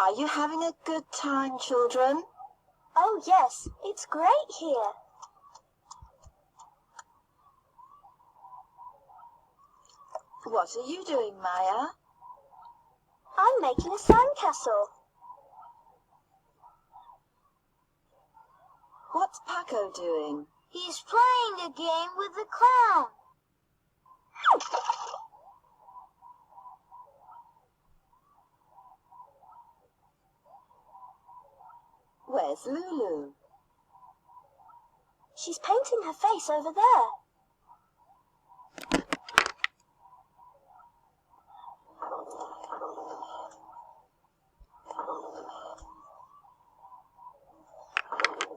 Are you having a good time, children? Oh, yes, it's great here. What are you doing, Maya? I'm making a sandcastle. What's Paco doing? He's playing a game with the clown. Where's Lulu? She's painting her face over there.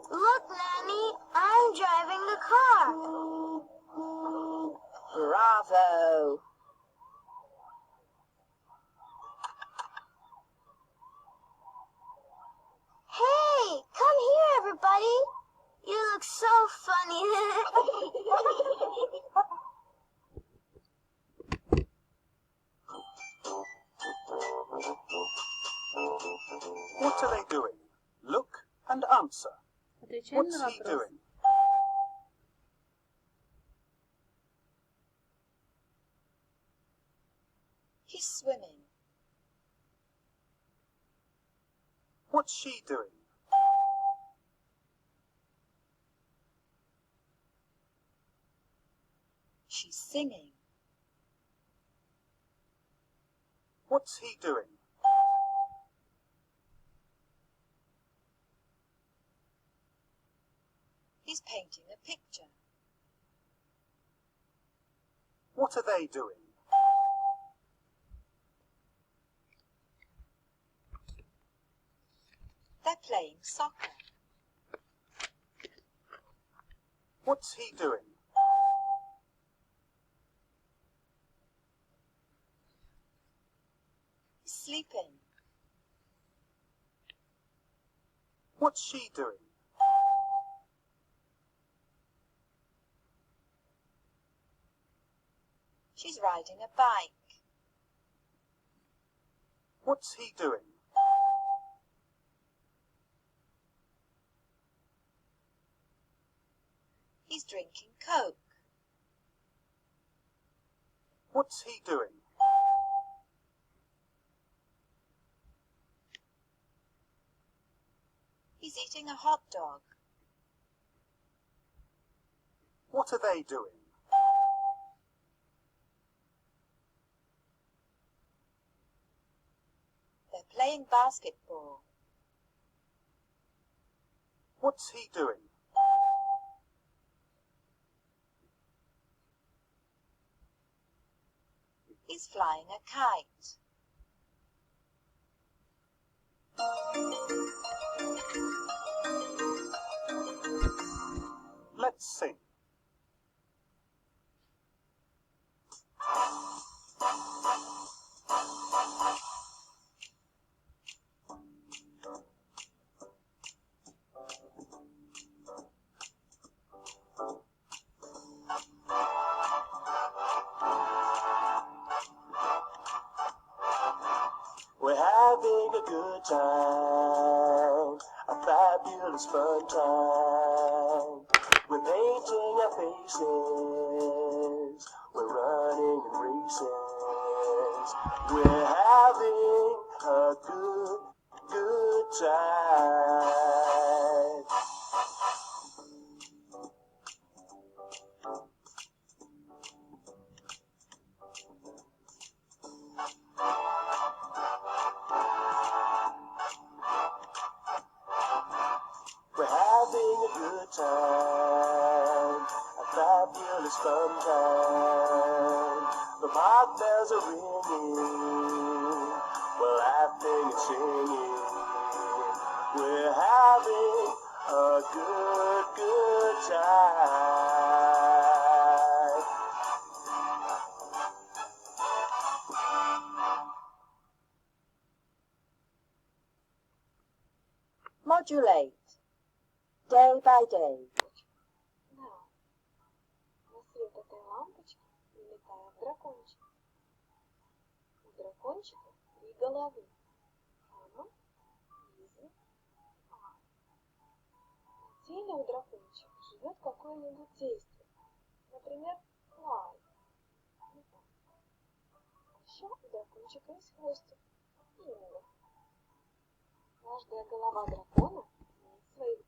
Look, Nanny, I'm driving the car. Bravo! Hey, come here, everybody. You look so funny. What are they doing? Look and answer. What's he doing? He's swimming. What's she doing? She's singing. What's he doing? He's painting a picture. What are they doing? They're playing soccer. What's he doing? He's sleeping. What's she doing? She's riding a bike. What's he doing? He's drinking Coke. What's he doing? He's eating a hot dog. What are they doing? They're playing basketball. What's he doing? He's flying a kite. Let's sing. We're having a good time, a fabulous fun time. We're painting our faces, we're running in races. We're having a good time. We're having a good time, a fabulous fun time. The mock bells are ringing, we're laughing and singing. We're having a good time. Modulate. Day by day. Да. На свет этой лампочки прилетает дракончик. У дракончика 3 головы. Мама, теле у дракончика живет какое-нибудь действие. Например, fly. Еще у дракончика есть хвостик. Именно. Каждая голова дракона имеет свои.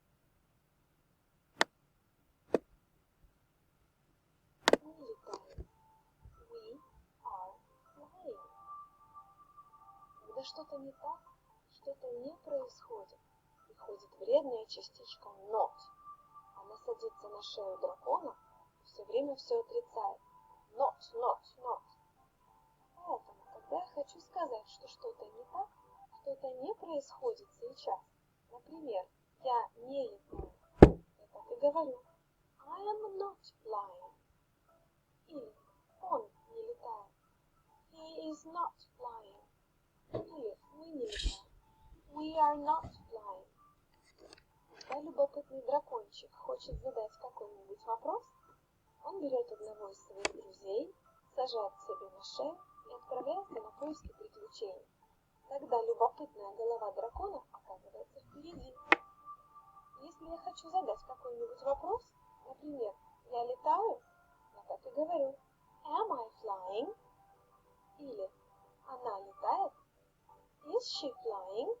Мы летаем. We are flying. Когда что-то не так, что-то не происходит, приходит вредная частичка not. Она садится на шею дракона и все время все отрицает. Not, not, not. Поэтому, когда я хочу сказать, что что-то не так, что-то не происходит сейчас, например, я не летаю, я так и говорю I am not flying. Или он не летает. He is not flying. Или мы не летаем. We are not flying. Когда любопытный дракончик хочет задать какой-нибудь вопрос, он берет одного из своих друзей, сажает себе на шею и отправляется на поиски приключений. Тогда любопытная голова дракона оказывается впереди. Если я хочу задать какой-нибудь вопрос, например, я летаю, я так и говорю Am I flying? Или она летает? Is she flying?